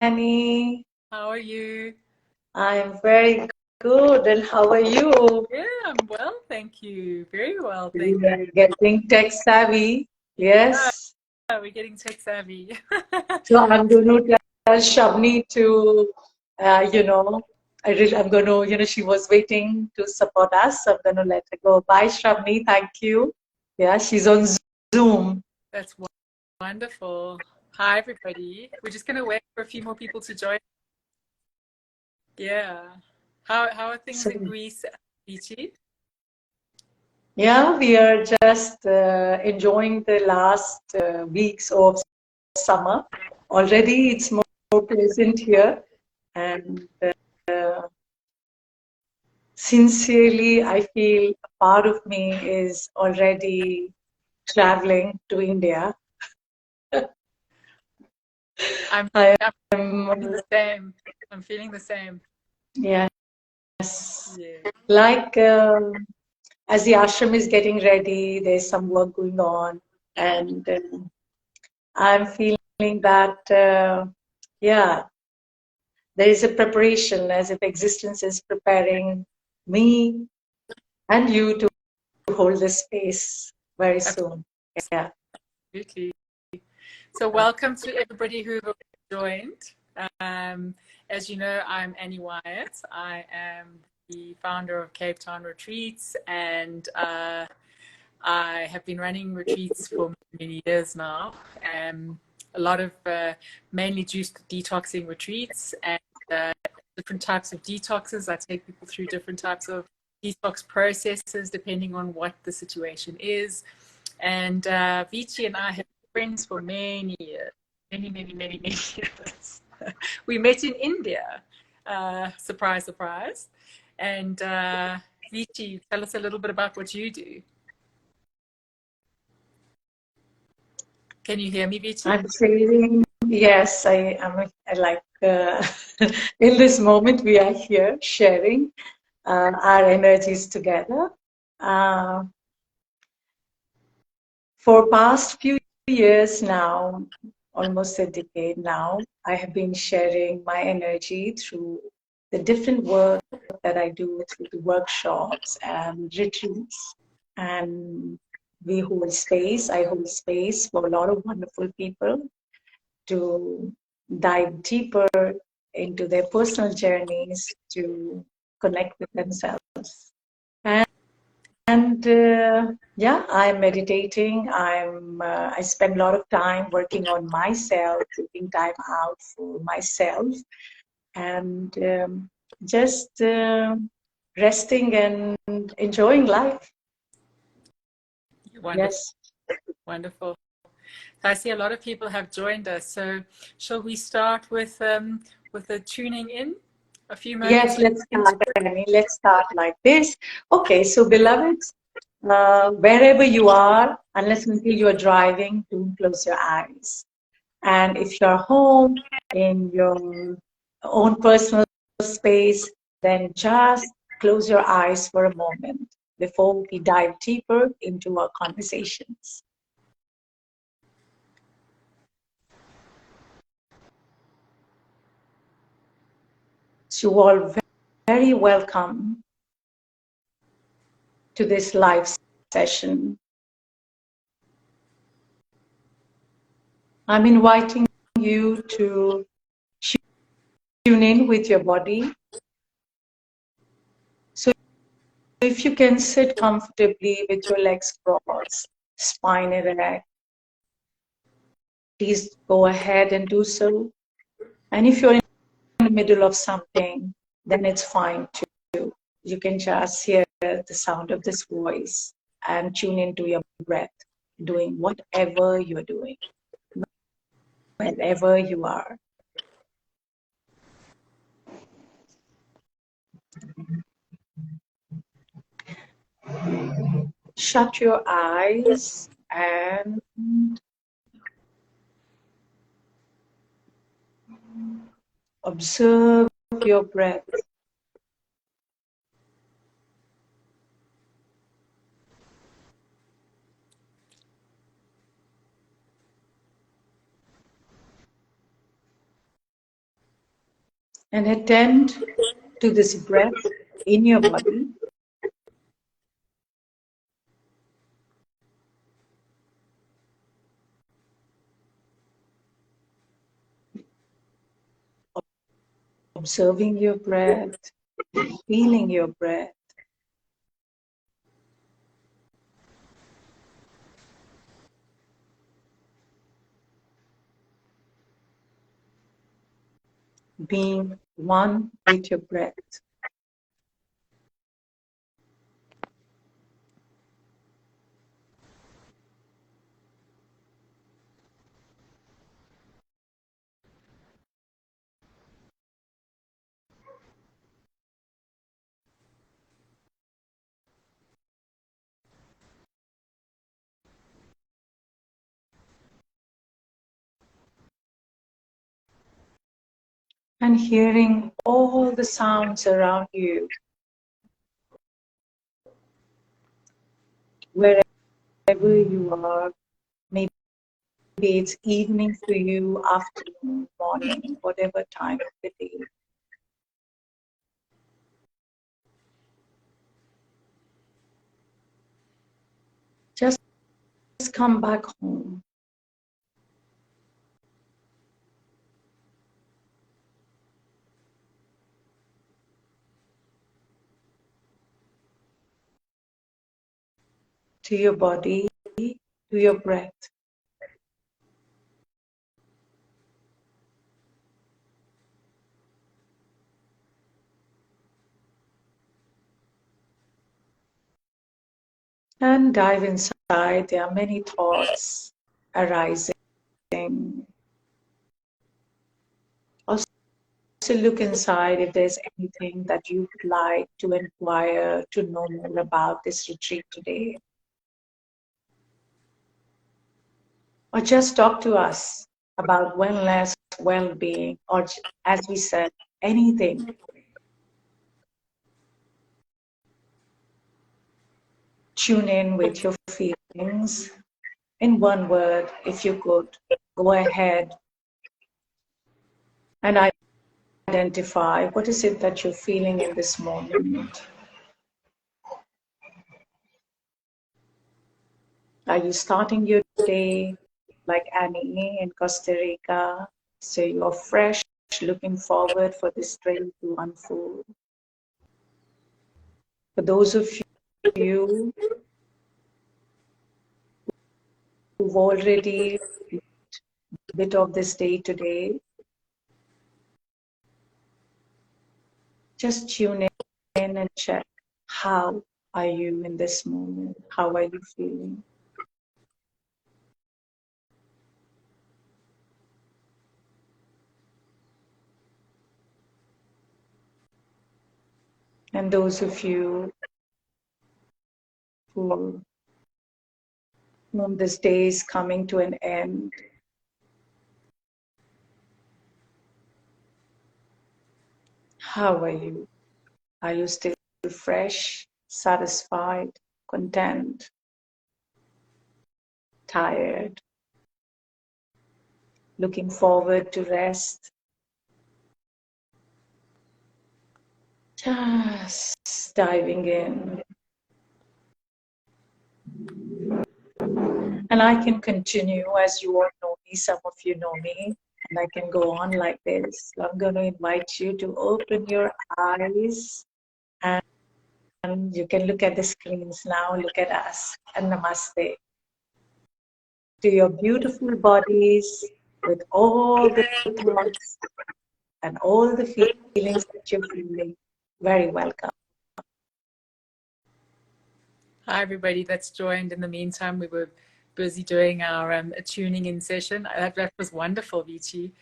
Annie. How are you? I'm very good. And how are you? Yeah, I'm well, thank you. Very well, thank We are you. getting tech savvy. Yeah, Yes. we're getting tech savvy. So I'm going to tell Shavni to, you know, I'm going to, she was waiting to support us. So I'm going to let her go. Bye, Shavni. Thank you. Yeah, she's on Zoom. That's wonderful. Hi, everybody. We're just gonna wait for a few more people to join. Yeah. How are things So, in Greece, Veechi? yeah, we are just enjoying the last weeks of summer. Already it's more pleasant here. And sincerely, I feel a part of me is already traveling to India. I'm I I'm feeling am, the same. I'm feeling the same. yes, Yeah. like as the ashram is getting ready, there's some work going on. And I'm feeling that, yeah, there is a preparation as if existence is preparing me and you to hold this space very soon. Yeah. Absolutely. So welcome to everybody who joined. Um, as you know, I'm Annie Wyatt. I am the founder of Cape Town Retreats, and I have been running retreats for many years now. A lot of mainly juice detoxing retreats and different types of detoxes. I take people through different types of detox processes depending on what the situation is. And Veechi and I have been friends for many years, many years. We met in India. Surprise, surprise. And Veechi, tell us a little bit about what you do. Can you hear me, Veechi? I'm feeling, yes, I like, in this moment we are here sharing our energies together. Uh, for past few years now, almost a decade now, I have been sharing my energy through the different work that I do through the workshops and retreats. And we hold space, I hold space for a lot of wonderful people to dive deeper into their personal journeys to connect with themselves. And yeah, I'm meditating. I spend a lot of time working on myself, taking time out for myself, and just resting and enjoying life. Wonderful, Yes. wonderful. I see a lot of people have joined us. So, shall we start with a tuning in? A few moments Yes, let's into start, Annie. Let's start like this. Okay, so beloveds, wherever you are, unless until you are driving, don't close your eyes. And if you're home in your own personal space, then just close your eyes for a moment before we dive deeper into our conversations. So you all very welcome to this live session. I'm inviting you to tune in with your body. So if you can sit comfortably with your legs crossed, spine erect, please go ahead and do so. And if you're in the middle of something, then it's fine too. You can just hear the sound of this voice and tune into your breath, doing whatever you're doing, wherever you are. Shut your eyes and observe your breath. And attend to this breath in your body. Observing your breath, feeling your breath. Being one with your breath. And hearing all the sounds around you, wherever you are. Maybe it's evening for you, afternoon, morning, whatever time of the day. Just come back home. To your body, to your breath. And dive inside. There are many thoughts arising. Also look inside if there's anything that you would like to inquire, to know more about this retreat today. Or just talk to us about wellness, well-being, or as we said, anything. Tune in with your feelings. In one word, if you could, go ahead and identify what is it that you're feeling in this moment. Are you starting your day like Annie in Costa Rica? So you're fresh, looking forward for this day to unfold. For those of you who've already bit of this day today, just tune in and check how are you in this moment? How are you feeling? And those of you whom this day is coming to an end, how are you? Are you still fresh, satisfied, content, tired, looking forward to rest? Just diving in. And I can continue, as you all know me, some of you know me, and I can go on like this. So I'm going to invite you to open your eyes, and you can look at the screens now, look at us, and namaste. To your beautiful bodies with all the thoughts and all the feelings that you're feeling. Very welcome. Hi, everybody that's joined. In the meantime, we were busy doing our tuning in session. That was wonderful, Veechi.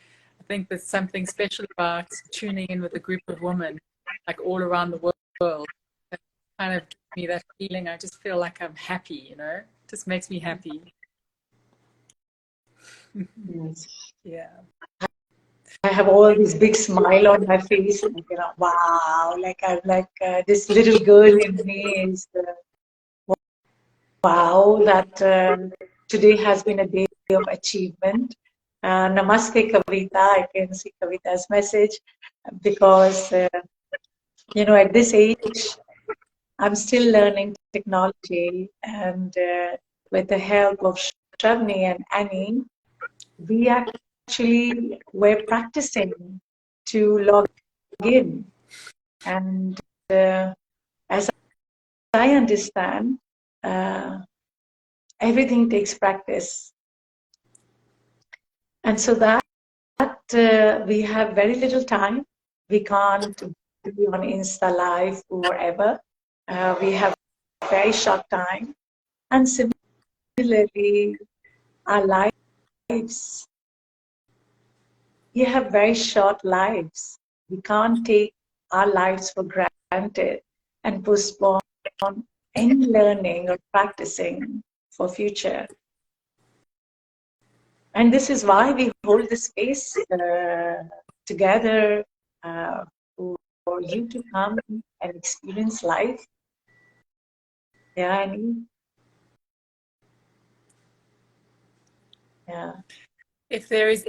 I think there's something special about tuning in with a group of women, like all around the world. That kind of gives me that feeling. I just feel like I'm happy, you know? It just makes me happy. Yes. Yeah. I have all this big smile on my face, and wow, like I'm like this little girl in me is wow that today has been a day of achievement. Namaste, Kavita. I can see Kavita's message. because, at this age, I'm still learning technology, and with the help of Shavni and Annie, we actually were practicing to log in. And as I understand, uh, everything takes practice. And so that we have very little time. We can't be on Insta Live forever. We have very short time. And similarly, our lives, we have very short lives. We can't take our lives for granted and postpone any learning or practicing for future. And this is why we hold this space together for you to come and experience life. Yeah, Annie? Yeah. If there is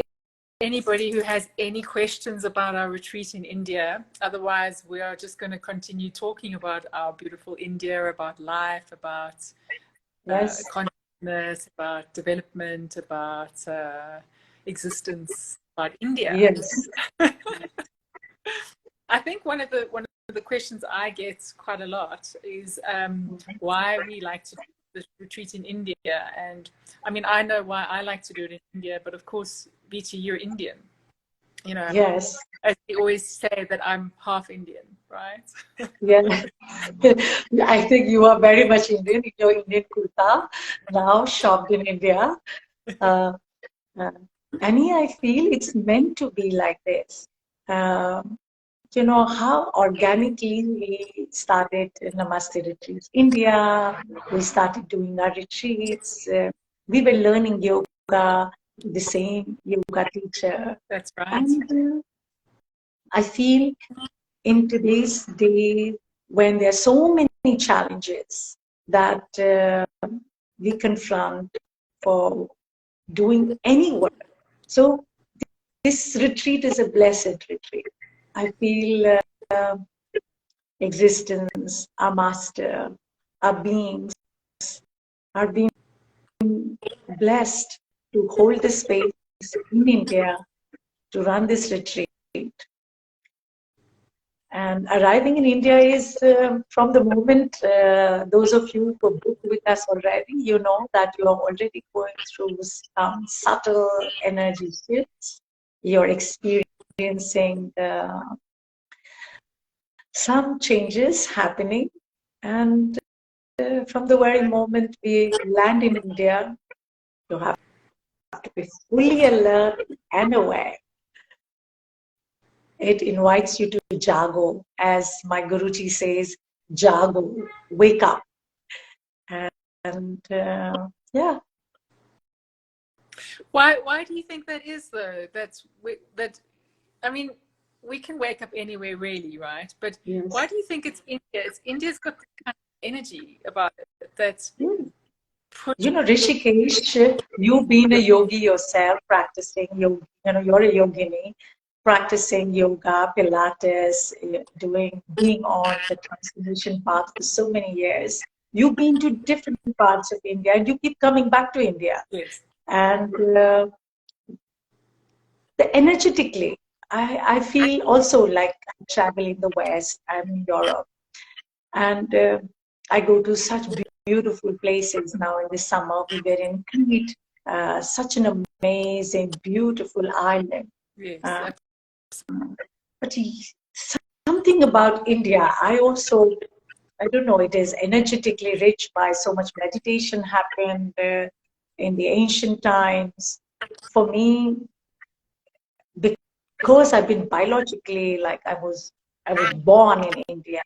anybody who has any questions about our retreat in India, otherwise we are just going to continue talking about our beautiful India, about life, about Yes. consciousness, about development, about existence, about India. Yes. I think one of the questions I get quite a lot is why we like to do the retreat in India. And I mean, I know why I like to do it in India, but of course, Veechi, you're Indian. Yes. As we always say that I'm half Indian, right? Yeah. I think you are very much Indian. You know, Indian kurta, now shopped in India. Uh, Annie, I feel it's meant to be like this. How organically we started Namaste Retreats India. We started doing our retreats. We were learning yoga, the same yoga teacher. That's right. And I feel in today's day, when there are so many challenges that we confront for doing any work. So this retreat is a blessed retreat. I feel existence, our master, our beings are being blessed to hold the space in India to run this retreat. And arriving in India is from the moment those of you who booked with us already, you know that you are already going through some subtle energy shifts. You're experiencing some changes happening. And from the very moment we land in India, you have to be fully alert and aware. It invites you to jago, as my Guruji says, jago, wake up. And yeah. Why do you think that is though? I mean, we can wake up anywhere really, right? But Yes. Why do you think it's India? India's got this kind of energy about it that's Rishikesh, you've been a yogi yourself, practicing yoga. You're a yogini, practicing yoga, Pilates, being on the transformation path for so many years. You've been to different parts of India, and you keep coming back to India. Yes. And energetically, I feel also like I travel in the West. I'm in Europe, and I go to such beautiful places now in the summer. We were in Crete, such an amazing, beautiful island. Yes. But something about India, I don't know, it is energetically rich by so much meditation happened in the ancient times. For me, because I've been biologically, like I was born in India.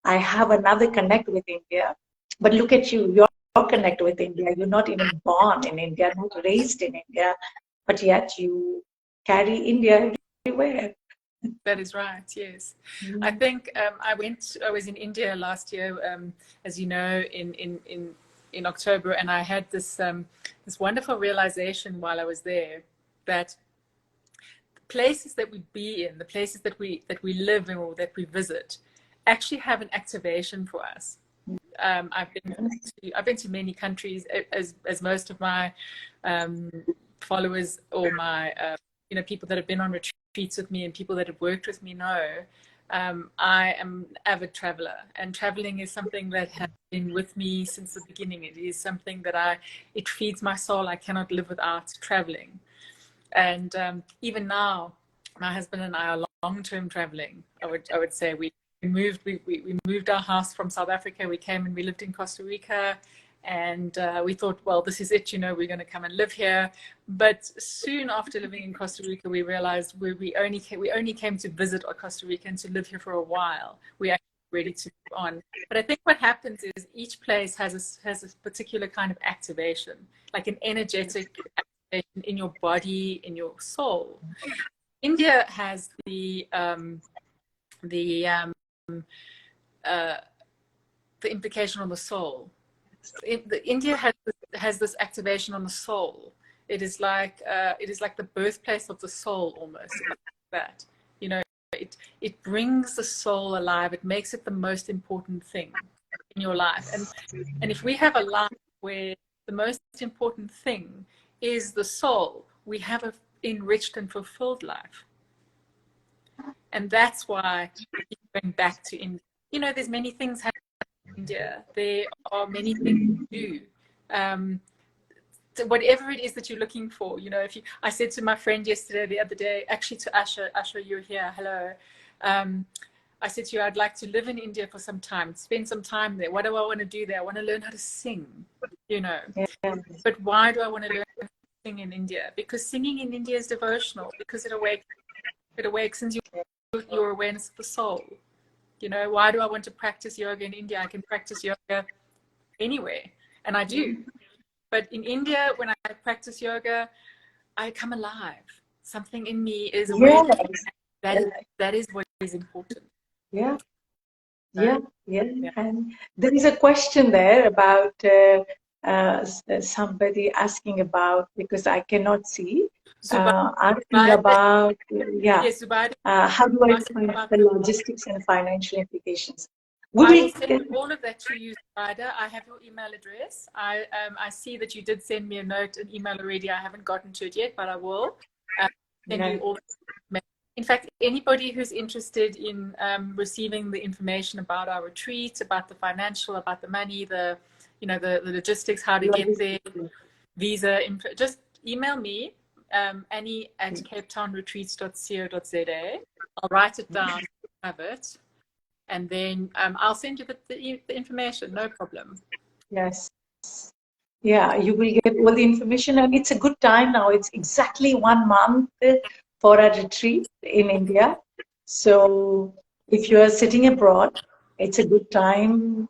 I have another connect with India. But look at you, you're connect with India. You're not even born in India, not raised in India, but yet you carry India everywhere. That is right. Yes, I think I was in India last year, as you know, in October, and I had this this wonderful realization while I was there that places that we be in, the places that we live in or that we visit, actually have an activation for us. I've been to many countries, as most of my followers or my people that have been on retreats with me and people that have worked with me know. I am an avid traveler, and traveling is something that has been with me since the beginning. It is something that it feeds my soul. I cannot live without traveling. And even now, my husband and I are long-term traveling. I would say we moved our house from South Africa. We came and we lived in Costa Rica, and we thought, well, this is it. We're going to come and live here. But soon after living in Costa Rica, we realized we only came to visit Costa Rica and to live here for a while. We actually ready to move on. But I think what happens is each place has a particular kind of activation, like an energetic activation in your body, in your soul. India has the implication on the soul. India has this activation on the soul. It is like the birthplace of the soul, almost, like that. It brings the soul alive. It makes it the most important thing in your life. And if we have a life where the most important thing is the soul, we have an enriched and fulfilled life. And that's why I keep going back to India. There's many things happening in India. There are many things to do. So whatever it is that you're looking for, I said to my friend the other day, actually to Asha, you're here, hello. I said to you, I'd like to live in India for some time, spend some time there. What do I want to do there? I want to learn how to sing, Yeah. But why do I want to learn how to sing in India? Because singing in India is devotional, because it awakens your awareness of the soul. Why do I want to practice yoga in India? I can practice yoga anywhere, and I do. But in India, when I practice yoga, I come alive. Something in me is awake. That is what is important. Yeah. And there is a question there about somebody asking about, because I cannot see, asking about, Yes, how do I find the logistics and financial implications? I will send all of that to you, Zubaida. I have your email address. I see that you did send me an email already. I haven't gotten to it yet, but I will send you all. In fact, anybody who's interested in receiving the information about our retreat, about the financial, about the money, the logistics, how to get there, visa, just email me, Annie@capetownretreats.co.za. I'll write it down, have it. And then I'll send you the information, no problem. Yes. Yeah, you will get all the information, and it's a good time now. It's exactly 1 month for a retreat in India. So if you are sitting abroad, it's a good time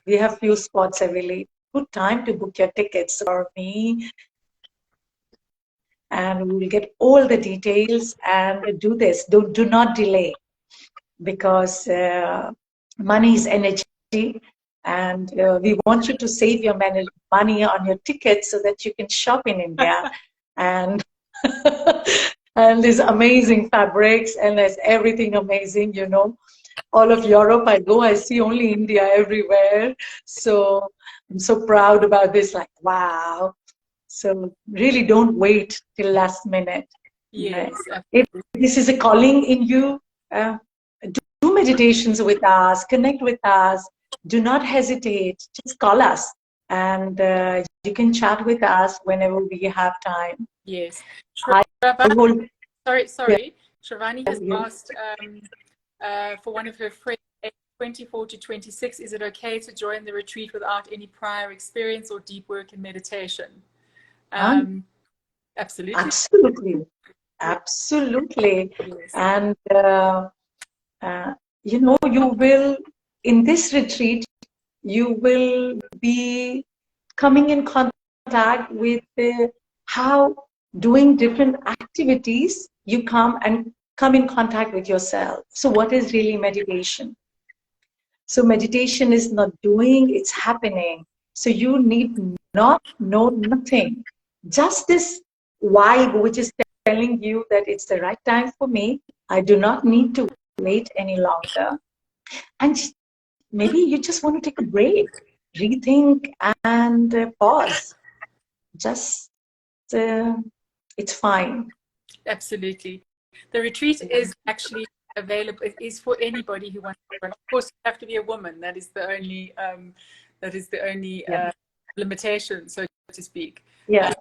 we have few spots available. Good time to book your tickets for me. And we will get all the details and do this. Do not delay, because money is energy, and we want you to save your money on your tickets so that you can shop in India. and and there's amazing fabrics, and there's everything amazing, all of Europe I go, I see only India everywhere. So I'm so proud about this, like, wow. So really don't wait till last minute. Yes. If this is a calling in you, do meditations with us, connect with us. Do not hesitate. Just call us, and you can chat with us whenever we have time. Yes. Sorry. Shravani has asked for one of her friends, 24 to 26, is it okay to join the retreat without any prior experience or deep work in meditation? Absolutely. Yes. And you will, in this retreat, you will be coming in contact with how doing different activities, you come in contact with yourself. So what is really meditation? So meditation is not doing, it's happening. So you need not know nothing. Just this vibe which is telling you that it's the right time for me. I do not need to wait any longer. And maybe you just want to take a break, rethink, and pause. Just, it's fine. Absolutely. The retreat is actually available. It is for anybody who wants to. Of course, you have to be a woman. That is the only Yeah. limitation, so to speak. Yeah.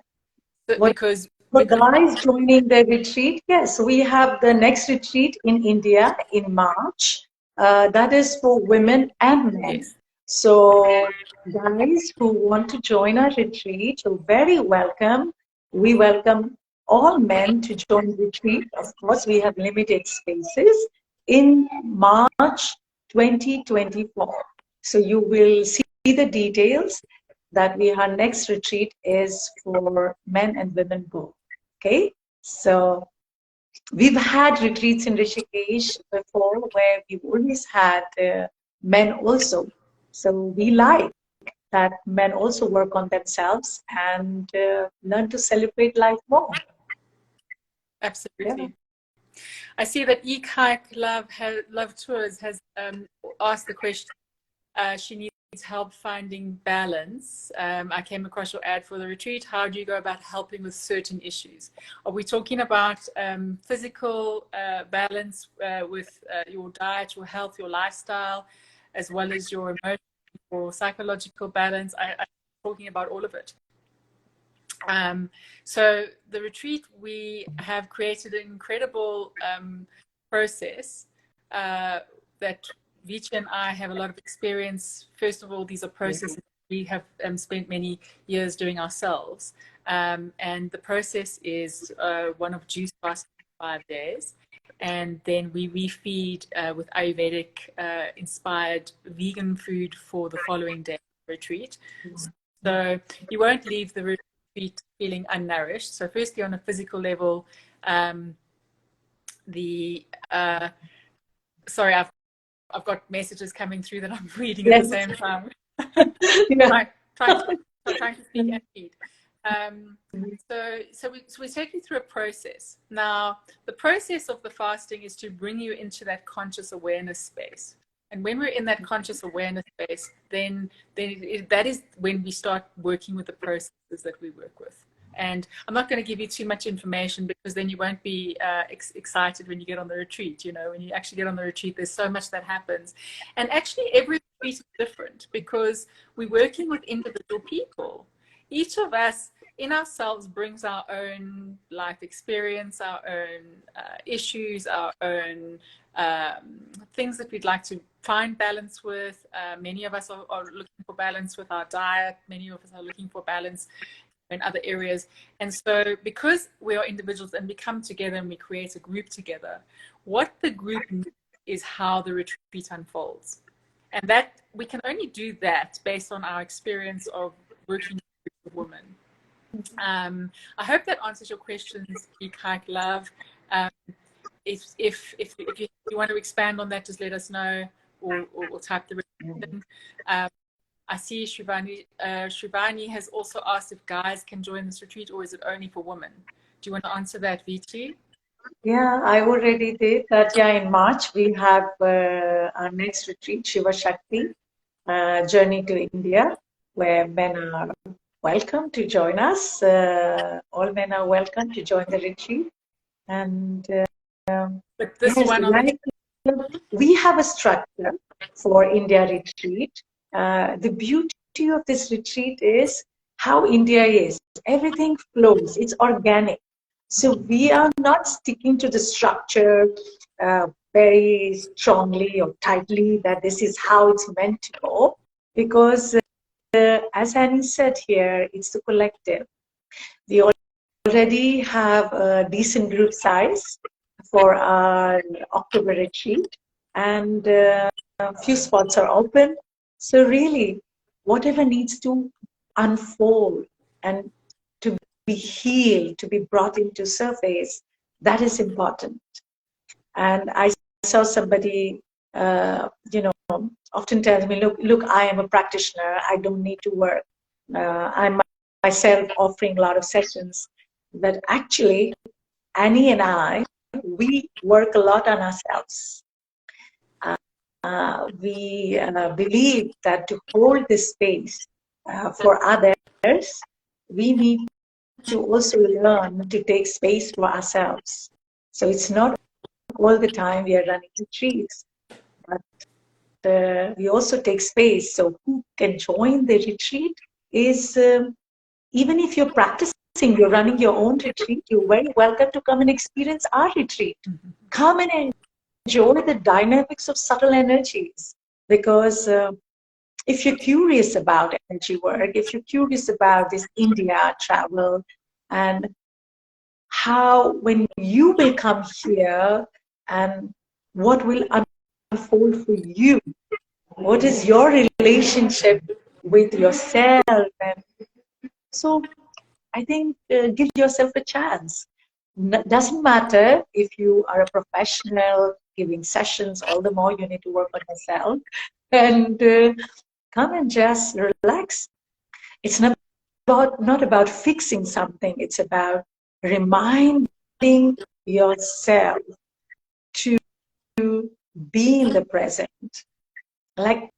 What Because for guys joining the retreat? Yes, we have the next retreat in India in March. That is for women and men. yes, So, guys who want to join our retreat, you're very welcome. We welcome all men to join the retreat. Of course, we have limited spaces in March 2024. So, you will see the details that our next retreat is for men and women both. Okay, so we've had retreats in Rishikesh before where we've always had men also. So we like that men also work on themselves and learn to celebrate life more. absolutely. Yeah. I see that Hike Love Tours has asked the question. She needs help finding balance. I came across your ad for the retreat. How do you go about helping with certain issues? Are we talking about physical balance with your diet, your health, your lifestyle, as well as your emotional or psychological balance? I'm talking about all of it. So the retreat, we have created an incredible process that Veechi and I have a lot of experience. First of all, these are processes we have spent many years doing ourselves. And the process is one of juice fasting for 5 days. And then we refeed with Ayurvedic inspired vegan food for the following day retreat. So you won't leave the retreat feeling unnourished. So firstly, on a physical level, sorry, I've got messages coming through that I'm reading at the same time. trying to speak and feed. So we take you through a process. Now, the process of the fasting is to bring you into that conscious awareness space. And when we're in that conscious awareness space, then that is when we start working with the processes that we work with. And I'm not going to give you too much information because then you won't be excited when you get on the retreat. You know, when you actually get on the retreat, there's so much that happens. And actually, every retreat is different because we're working with individual people. Each of us in ourselves brings our own life experience, our own issues, our own things that we'd like to find balance with. Many of us are looking for balance with our diet. Many of us are looking for balance in other areas. And so because we are individuals and we come together and we create a group together, what the group needs is how the retreat unfolds. And that we can only do that based on our experience of working with women. I hope that answers your questions, Hike Love. If you want to expand on that, just let us know or type the question. I see Shivani has also asked if guys can join this retreat or is it only for women? Do you want to answer that, Veechi? Yeah, I already did that. Yeah, in March we have our next retreat, Shiva Shakti, Journey to India, where men are welcome to join us. All men are welcome to join the retreat. And but this yes, one on we have a structure for India retreat. The beauty of this retreat is how India is. Everything flows. It's organic. So we are not sticking to the structure very strongly or tightly that this is how it's meant to go. Because as Annie said here, it's the collective. We already have a decent group size for our October retreat, and a few spots are open. So really, whatever needs to unfold and to be healed, to be brought into surface, that is important. And I saw somebody, often tells me, look, I am a practitioner. I don't need to work. I'm myself offering a lot of sessions, but actually Annie and I, we work a lot on ourselves. We believe that to hold this space for others, we need to also learn to take space for ourselves. So it's not all the time we are running retreats, but we also take space. So who can join the retreat is, even if you're practicing, you're running your own retreat, you're very welcome to come and experience our retreat. Come and enjoy the dynamics of subtle energies, because if you're curious about energy work, if you're curious about this India travel, and how when you will come here and what will unfold for you, what is your relationship with yourself, and so I think give yourself a chance. Doesn't matter if you are a professional giving sessions, all the more you need to work on yourself and come and just relax. It's not about fixing something, it's about reminding yourself to be in the present, like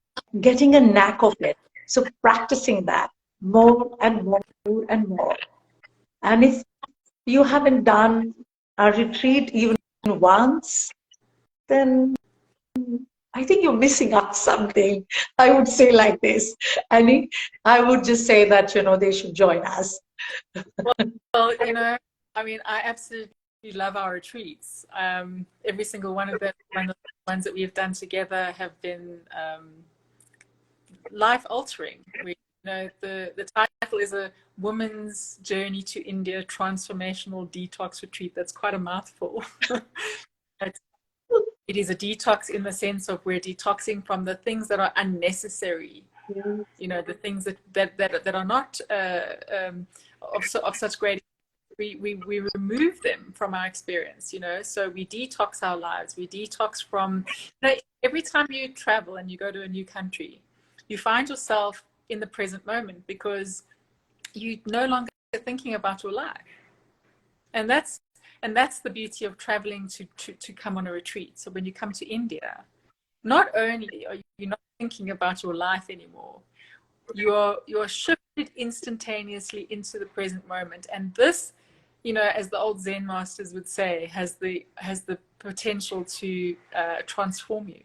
getting a knack of it. So practicing that more and more and more. And if you haven't done a retreat even once, then I think you're missing out something. I would say like this. I would just say that, they should join us. Well, I mean, I absolutely love our retreats. Every single one of the ones that we've done together have been life altering. The title is a woman's journey to India transformational detox retreat. That's quite a mouthful. It is a detox in the sense of we're detoxing from the things that are unnecessary. The things that are not of such great. We remove them from our experience, so we detox our lives. We detox from, every time you travel and you go to a new country, you find yourself in the present moment because you're no longer thinking about your life. And that's the beauty of traveling to come on a retreat. So when you come to India, not only are you not thinking about your life anymore, you're shifted instantaneously into the present moment. And this, as the old Zen masters would say, has the potential to transform you.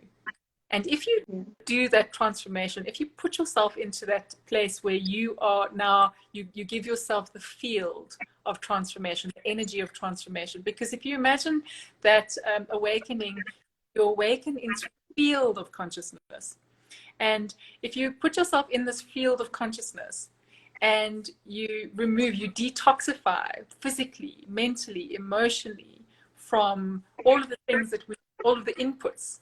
And if you do that transformation, if you put yourself into that place where you are now, you give yourself the field of transformation, the energy of transformation. Because if you imagine that awakening, you awaken into a field of consciousness. And if you put yourself in this field of consciousness and you detoxify physically, mentally, emotionally from all of the things all of the inputs,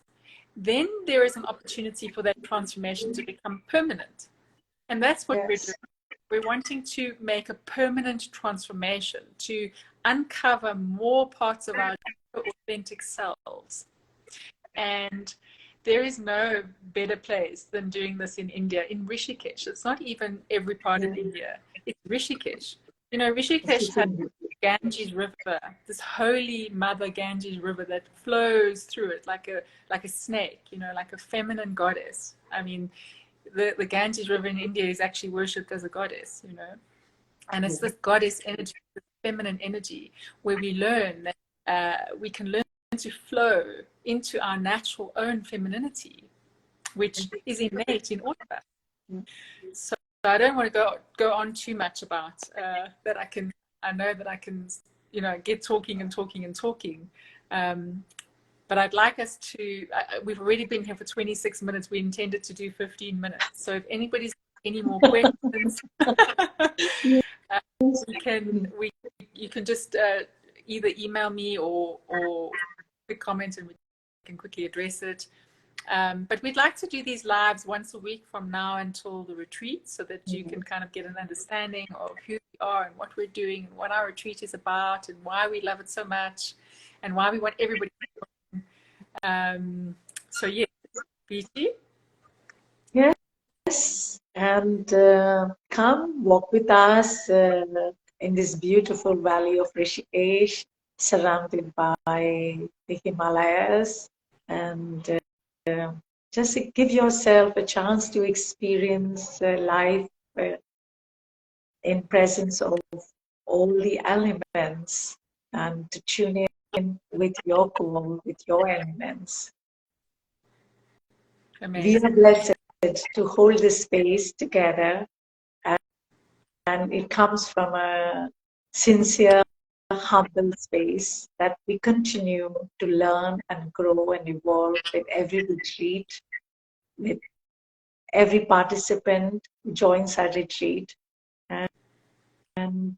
then there is an opportunity for that transformation to become permanent. And that's what we're doing. We're wanting to make a permanent transformation, to uncover more parts of our authentic selves. And there is no better place than doing this in India, in Rishikesh. It's not even every part of India. It's Rishikesh. Rishikesh has Ganges River, this holy mother Ganges River that flows through it like a snake, like a feminine goddess. I mean, the Ganges River in India is actually worshipped as a goddess, and it's this goddess energy, this feminine energy, where we learn that we can learn to flow into our natural own femininity, which is innate in all of us. So I don't want to go on too much about that. I know that I can, get talking and talking and talking. But I'd like us to, we've already been here for 26 minutes. We intended to do 15 minutes. So if anybody's got any more questions, you can just either email me or quick comment and we can quickly address it. But we'd like to do these lives once a week from now until the retreat, so that you can kind of get an understanding of who we are and what we're doing and what our retreat is about and why we love it so much and why we want everybody to so yes, Veechi? Yes, and come walk with us in this beautiful valley of Rishikesh. surrounded by the Himalayas, and just give yourself a chance to experience life in presence of all the elements and to tune in with your core, with your elements. We are Amazing. blessed to hold this space together, and it comes from a sincere, humble space that we continue to learn and grow and evolve with every retreat, with every participant who joins our retreat. And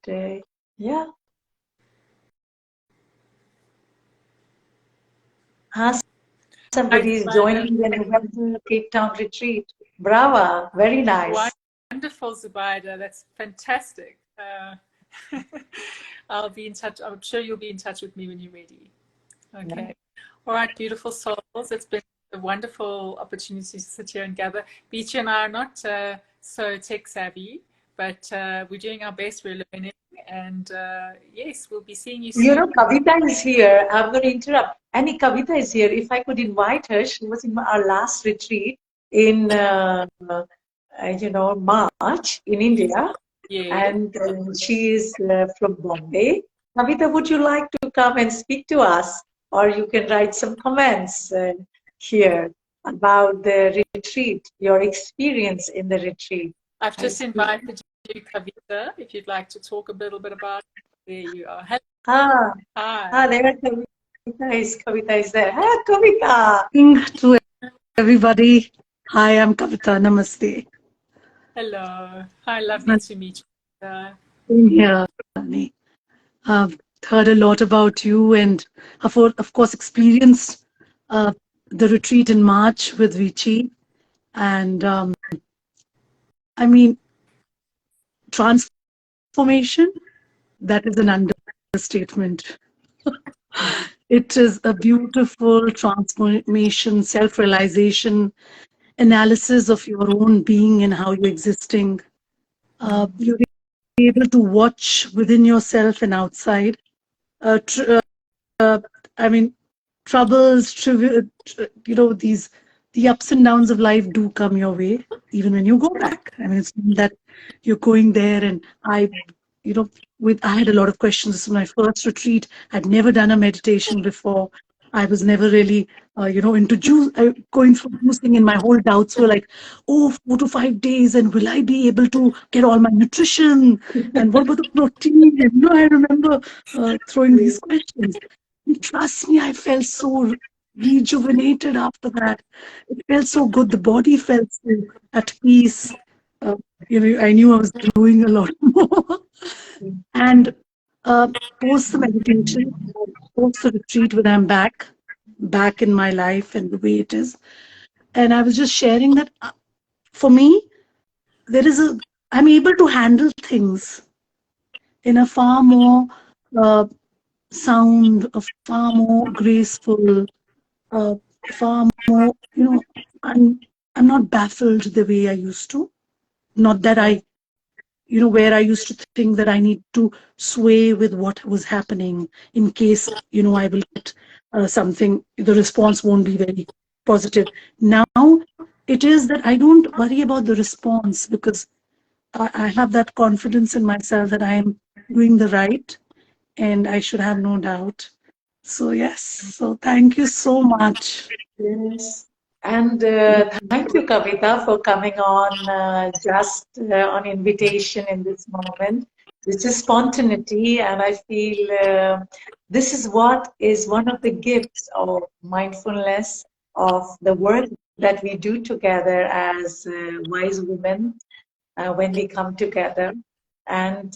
yeah, somebody is joining the November Cape Town retreat. Brava, very nice. Wonderful, Zubaida. That's fantastic. I'll be in touch. I'm sure you'll be in touch with me when you're ready. Okay. Yeah. All right, beautiful souls. It's been a wonderful opportunity to sit here and gather. Veechi and I are not so tech savvy, but we're doing our best. We're learning. And yes, we'll be seeing you soon. You know, Kavita is here. I'm going to interrupt. Annie, Kavita is here. If I could invite her, she was in our last retreat in, March in India. Yeah. And she is from Bombay. Kavita, would you like to come and speak to us? Or you can write some comments here about the retreat, your experience in the retreat. I've just invited you, Kavita, if you'd like to talk a little bit about it. There you are. Hello. Hi. There Kavita is there. Hi, Kavita. To everybody. Hi, I'm Kavita. Namaste. Hello. Hi, lovely to meet you. Here, Annie. I've heard a lot about you and of course experienced the retreat in March with Veechi. And I mean, transformation, that is an understatement. It is a beautiful transformation, self-realization, analysis of your own being and how you're existing. You're able to watch within yourself and outside. Troubles, the ups and downs of life do come your way, even when you go back. I mean, it's not that you're going there and I had a lot of questions. This was my first retreat. I'd never done a meditation before. I was never really, into going through juicing, and my whole doubts were like, 4 to 5 days, and will I be able to get all my nutrition? And what about the protein? And, I remember throwing these questions. And trust me, I felt so rejuvenated after that. It felt so good. The body felt so at peace. I knew I was growing a lot more. And post the meditation, post the retreat, when I'm back in my life and the way it is. And I was just sharing that for me, I'm able to handle things in a far more sound, a far more graceful, far more, I'm not baffled the way I used to. Not that where I used to think that I need to sway with what was happening in case, I will get something, the response won't be very positive. Now, it is that I don't worry about the response because I have that confidence in myself that I am doing the right and I should have no doubt. So, yes. So, thank you so much. Yes. And thank you, Kavita, for coming on just on invitation in this moment. This is spontaneity, and I feel this is what is one of the gifts of mindfulness, of the work that we do together as wise women when we come together. And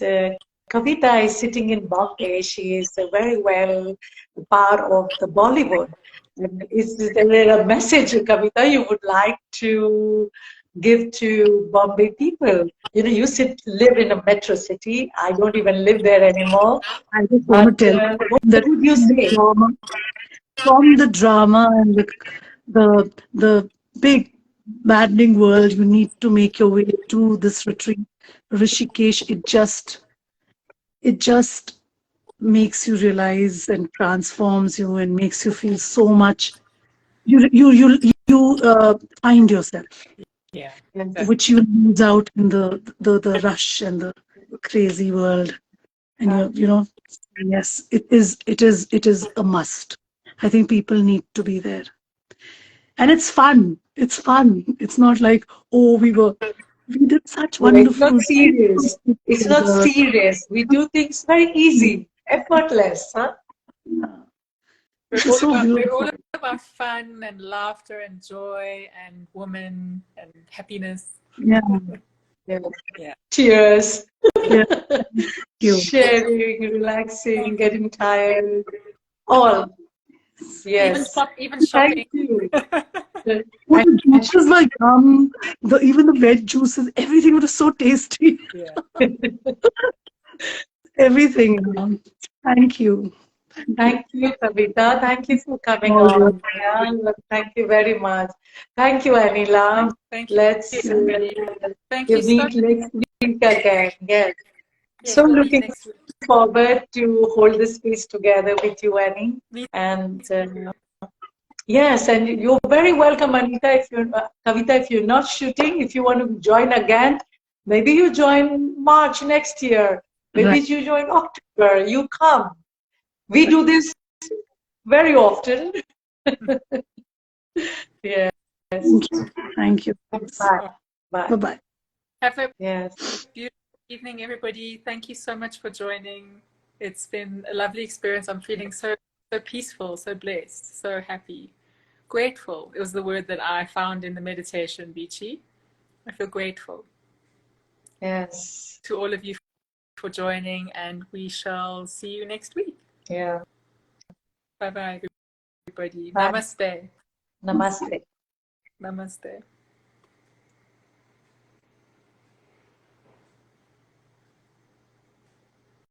Kavita is sitting in Bombay. She is very well part of the Bollywood. Is there a message, Kavita, you would like to give to Bombay people? You live in a metro city. I don't even live there anymore. I just want to tell what would you say? From the drama and the big maddening world, you need to make your way to this retreat, Rishikesh. It just makes you realize and transforms you and makes you feel so much. You find yourself, Yeah. Yes. which you lose out in the rush and the crazy world. And yes, it is a must. I think people need to be there. And it's fun. It's fun. It's not like, oh, we did such Yeah, it's not wonderful serious. It's not together. serious. We do things very easy, effortless, huh? Yeah, which is so We're beautiful. all about fun and laughter and joy and women and happiness. Yeah, Yeah. Yeah. Cheers. yeah. Thank you. Sharing, relaxing, getting tired. All. Yes. Even Thank shopping. you. Oh, And, the juices were yum. Even the veg juices, everything was so tasty. Yeah. Everything. Thank you. Thank you. thank you, Kavita. Thank you for coming All your on. Yeah, thank you very much. Thank you, Anila. Thank you, Let's everybody. Thank we you so meet next week again. Yes. Yes, So we'll meet looking next week. forward to hold this space together with you, Annie. Me And yes, and you're very welcome, Anita. If you're Kavita, if you're not shooting, if you want to join again, maybe you join March next year. Maybe right. you join October. You come. We do this very often. Yes. Thank you. Thank you. Bye. Bye Bye. bye. have a Yes. beautiful evening, everybody. Thank you so much for joining. It's been a lovely experience. I'm feeling so peaceful, so blessed, so happy, grateful. It was the word that I found in the meditation, Veechi. I feel grateful Yes. to all of you for joining, and we shall see you next week. Yeah. Bye bye, everybody. Bye. Namaste. Namaste. Namaste.